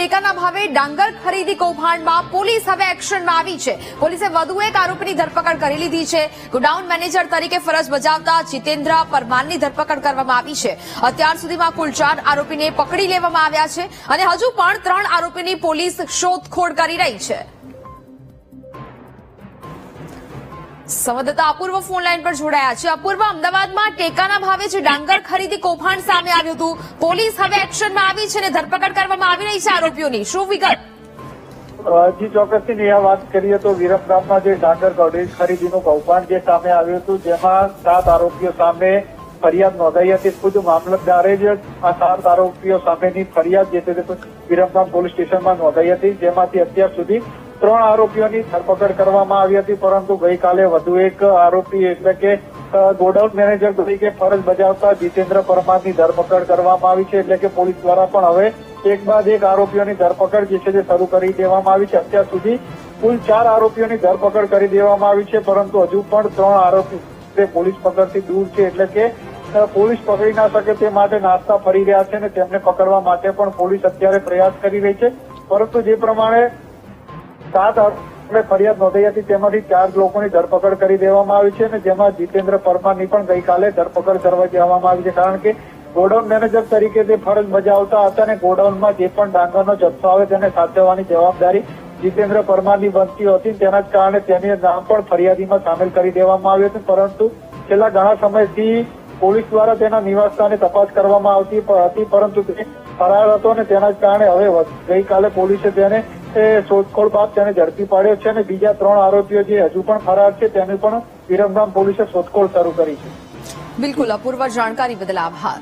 ટેકાના ભાવે ડાંગર ખરીદી કૌભાંડમાં પોલીસ હવે એક્શનમાં આવી છે। પોલીસે વધુ એક આરોપીની ધરપકડ કરી લીધી છે। ગોડાઉન મેનેજર તરીકે ફરજ બજાવતા જીતેન્દ્ર પરમારની ધરપકડ કરવામાં આવી છે। અત્યાર સુધીમાં કુલ 4 આરોપીને પકડી લેવામાં આવ્યા છે અને હજુ પણ 3 આરોપીની પોલીસ શોધખોળ કરી રહી છે। સંવાદદાતા અપૂર્વ ફોન લાઈન પર જોડાયા છે। અપૂર્વ, અમદાવાદમાં ટેકાના ભાવે જે ડાંગર ખરીદી કૌભાંડ સામે આવ્યું હતું, પોલીસ હવે એક્શનમાં આવી છે અને ધરપકડ કરવામાં આવી રહી છે આરોપીઓની, શું વિગત? જી ચોક્કસથી આ વાત કરીએ તો વિરમગામમાં જે ડાંગર ખરીદીનું કૌભાંડ જે સામે આવ્યું હતું, જેમાં 7 આરોપીઓ સામે ફરિયાદ નોંધાઈ હતી। ખુદ મામલતદારે જ આ 7 આરોપીઓ સામેની ફરિયાદ જે તે વિરમગામ પોલીસ સ્ટેશનમાં નોંધાઈ હતી, જેમાંથી અત્યાર સુધી 3 આરોપીઓની ધરપકડ કરવામાં આવી હતી। પરંતુ ગઈકાલે વધુ એક આરોપી એટલે કે ગોડાઉન મેનેજર તરીકે ફરજ બજાવતા જીતેન્દ્ર પરમારની ધરપકડ કરવામાં આવી છે। એટલે કે પોલીસ દ્વારા પણ હવે એક બાદ એક આરોપીઓની ધરપકડ જે છે તે શરૂ કરી દેવામાં આવી છે। અત્યાર સુધી કુલ 4 આરોપીઓની ધરપકડ કરી દેવામાં આવી છે, પરંતુ હજુ પણ 3 આરોપી પોલીસ પકડથી દૂર છે। એટલે કે પોલીસ પકડી ના શકે તે માટે નાસ્તા ફરી રહ્યા છે અને તેમને પકડવા માટે પણ પોલીસ અત્યારે પ્રયાસ કરી રહી છે। પરંતુ જે પ્રમાણે 7 આરોપીઓએ ફરિયાદ નોંધાઈ હતી, તેમાંથી 4 લોકોની ધરપકડ કરી દેવામાં આવી છે અને જેમાં જીતેન્દ્ર પરમારની પણ ગઈકાલે ધરપકડ કરવા દેવામાં આવી છે। કારણ કે ગોડાઉન મેનેજર તરીકે તે ફરજ બજાવતા હતા અને ગોડાઉનમાં જે પણ ડાંગરનો જથ્થો આવે તેને સાચવવાની જવાબદારી જીતેન્દ્ર પરમારની બનતી હતી। તેના જ કારણે તેની નામ પણ ફરિયાદીમાં સામેલ કરી દેવામાં આવ્યું હતું। પરંતુ છેલ્લા ઘણા સમયથી પોલીસ દ્વારા તેના નિવાસસ્થાને તપાસ કરવામાં આવતી હતી, પરંતુ તે ફરાર હતો અને તેના જ કારણે હવે ગઈકાલે પોલીસે તેને શોધખોળ બાદ તેને ઝડપી પાડ્યો છે અને બીજા 3 આરોપીઓ જે હજુ પણ ફરાર છે તેની પણ વિરમગામ પોલીસે શોધખોળ શરૂ કરી છે। બિલકુલ, અપૂર્વ, જાણકારી બદલ આભાર।